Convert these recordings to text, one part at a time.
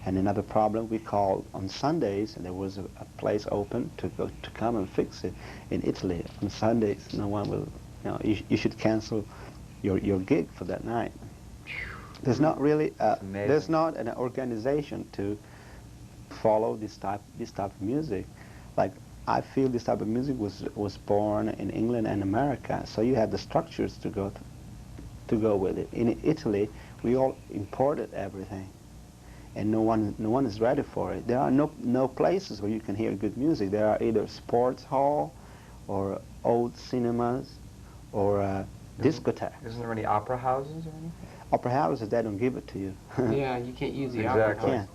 And another problem, we called on Sundays, and there was a place open to come and fix it. In Italy, on Sundays, no one will, you should cancel your gig for that night. There's not really, there's not an organization to follow this type of music. Like, I feel this type of music was born in England and America, so you have the structures to go with it. In Italy, we all imported everything, and no one is ready for it. There are no places where you can hear good music. There are either sports hall, or old cinemas, or discotheques. Isn't there any opera houses or anything? Opera houses, they don't give it to you. Yeah, you can't use the opera house. Yeah.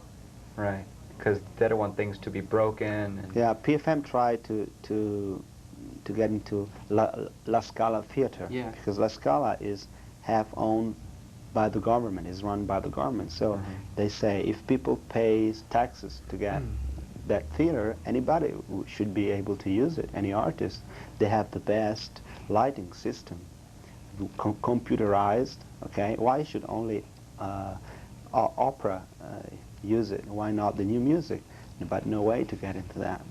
Right, because they don't want things to be broken. And Yeah, PFM tried to get into La Scala Theater, Yeah. because La Scala is half owned by the government, is run by the government. So they say if people pay taxes to get that theater, anybody should be able to use it, any artist. They have the best lighting system, computerized, okay? Why should only opera use it? Why not the new music? But no way to get into that.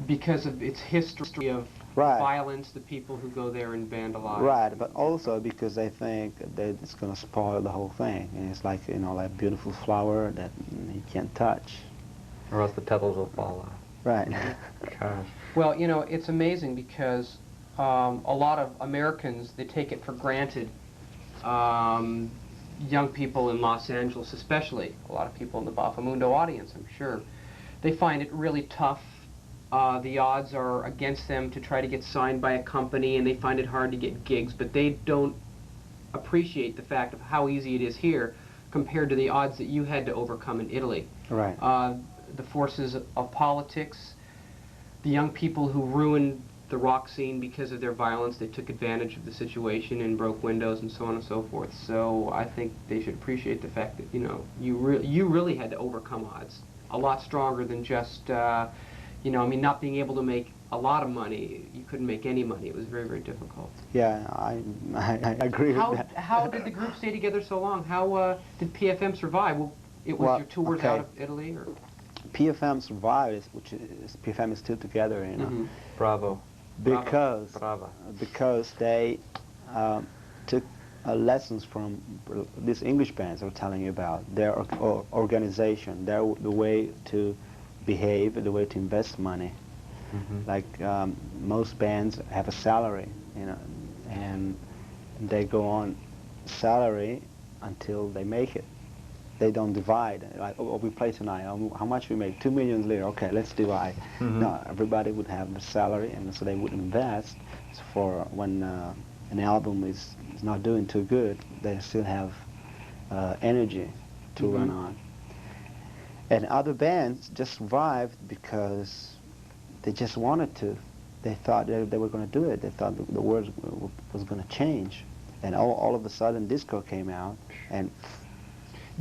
Because of its history of violence, the people who go there and vandalize. Right, but also because they think that it's going to spoil the whole thing. And it's like, like a beautiful flower that you can't touch. Or else the petals will fall off. Right. Gosh. Well, it's amazing because a lot of Americans, they take it for granted. Young people in Los Angeles especially, a lot of people in the Boffomundo audience, I'm sure, they find it really tough. The odds are against them to try to get signed by a company, and they find it hard to get gigs, but they don't appreciate the fact of how easy it is here compared to the odds that you had to overcome in Italy. Right. The forces of politics, the young people who ruined the rock scene because of their violence, they took advantage of the situation and broke windows and so on and so forth. So I think they should appreciate the fact that, you really had to overcome odds a lot stronger than just, not being able to make a lot of money. You couldn't make any money. It was very, very difficult. Yeah, I agree with that. How did the group stay together so long? How did PFM survive? Well, it was your tours out of Italy, or? PFM survived, which is PFM is still together, Bravo. Because they took lessons from these English bands I was telling you about, their organization, the way to behave, the way to invest money. Like most bands have a salary, and they go on salary until they make it. They don't divide. Like, oh, we play tonight. How much we make? 2 million lira. Okay, let's divide. No, everybody would have a salary, and so they would invest for when an album is not doing too good. They still have energy to run on. And other bands just survived because they just wanted to. They thought they were going to do it. They thought the world was going to change, and all of a sudden, disco came out, and.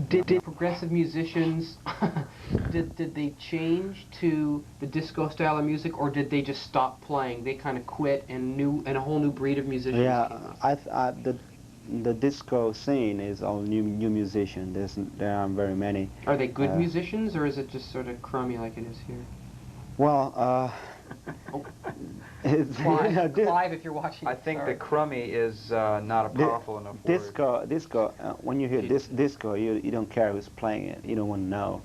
Did progressive musicians, did they change to the disco style of music, or did they just stop playing? They kind of quit, and a whole new breed of musicians came out? The disco scene is all new musicians. There aren't very many. Are they good musicians, or is it just sort of crummy like it is here? Well, Clive, if you're watching. I think the crummy is not a powerful enough word. Disco. When you hear disco, you don't care who's playing it. You don't want to know.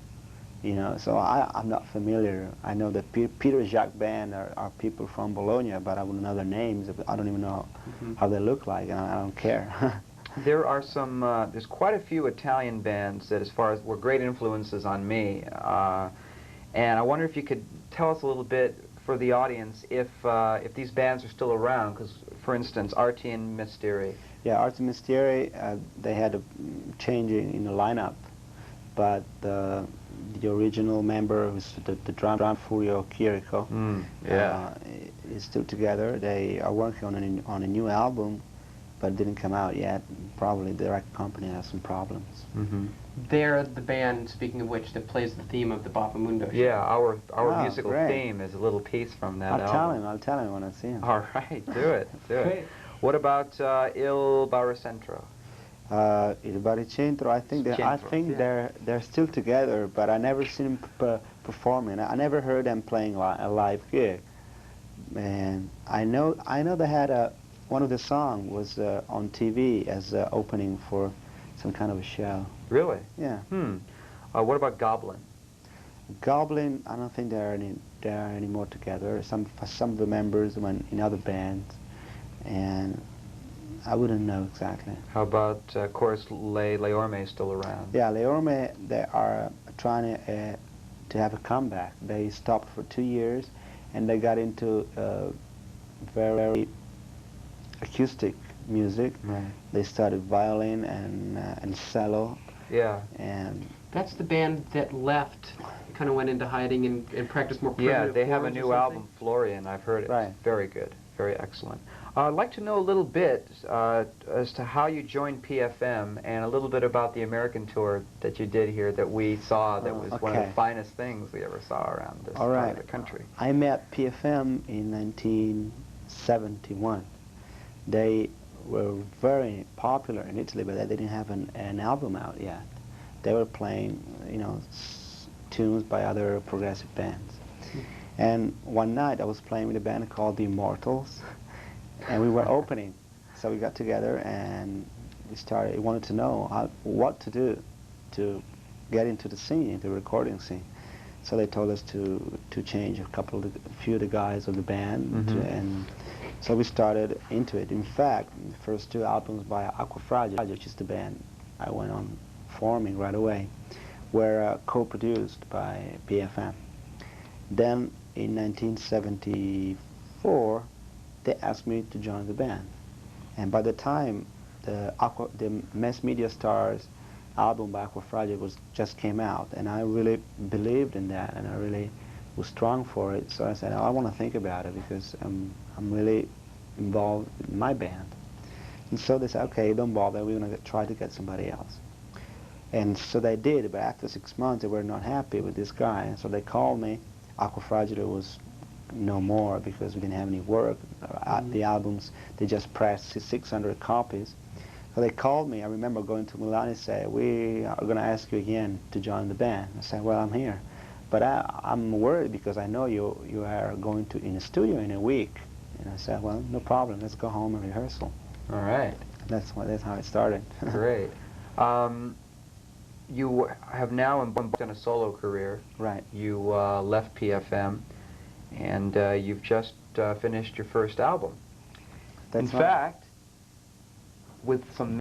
So I'm not familiar. I know that Peter Jacques band are people from Bologna, but I wouldn't know their names. I don't even know how they look like, and I don't care. There are there's quite a few Italian bands that, as far as were great influences on me, and I wonder if you could tell us a little bit for the audience if these bands are still around. Because, for instance, Arti and Mystery. Yeah, Arti and Mystery, they had a change in the lineup, but the original member, who's the drum Furio Chirico, is still together. They are working on a new album, but it didn't come out yet. Probably the record company has some problems. They're the band, speaking of which, that plays the theme of the Boffomundo Show. Yeah, our musical theme is a little piece from that album. I'll tell him when I see him. All right, do it. What about Il Baricentro? Il Baricentro, I think Yeah. they're still together, but I never seen them performing. I never heard them playing a live gig. And I know they had one of the songs was on TV as opening for some kind of a show. Really? Yeah. What about Goblin? Goblin, I don't think they're anymore together. Some of the members went in other bands, and I wouldn't know exactly. How about, of course, Leorme still around? Yeah, Leorme, they are trying to have a comeback. They stopped for 2 years, and they got into very acoustic music. Right. They started violin and cello. Yeah. And that's the band that left, kind of went into hiding and practiced more primitive. Yeah, they have a forms or new album, something? Florian. I've heard it. Right. Very good. Very excellent. I'd like to know a little bit as to how you joined PFM and a little bit about the American tour that you did here that we saw that was one of the finest things we ever saw around this part of the country. I met PFM in 1971. They were very popular in Italy, but they didn't have an album out yet. They were playing, tunes by other progressive bands. And one night I was playing with a band called The Immortals, and we were opening. So we got together and we wanted to know what to do to get into the scene, into the recording scene. So they told us to change a few of the guys of the band, and so we started into it. In fact, the first 2 albums by Aquafragile, which is the band I went on forming right away, were co-produced by PFM. Then in 1974, they asked me to join the band. And by the time the Mass Media Stars album by Aquafragile just came out, and I really believed in that, and I really was strong for it. So I said, I want to think about it because I'm really involved in my band. And so they said, okay, don't bother, we're going to try to get somebody else. And so they did, but after 6 months they were not happy with this guy, and so they called me. Aquafragile was no more because we didn't have any work. The albums, they just pressed 600 copies. So they called me. I remember going to Milan and said, we are going to ask you again to join the band. I said, well, I'm here. But I'm worried because I know you are going to in a studio in a week. And I said, well, no problem. Let's go home and rehearsal. All right. That's how it started. Great. You have now embarked on a solo career. Right. You left PFM, and you've just finished your first album. That's In fact, with some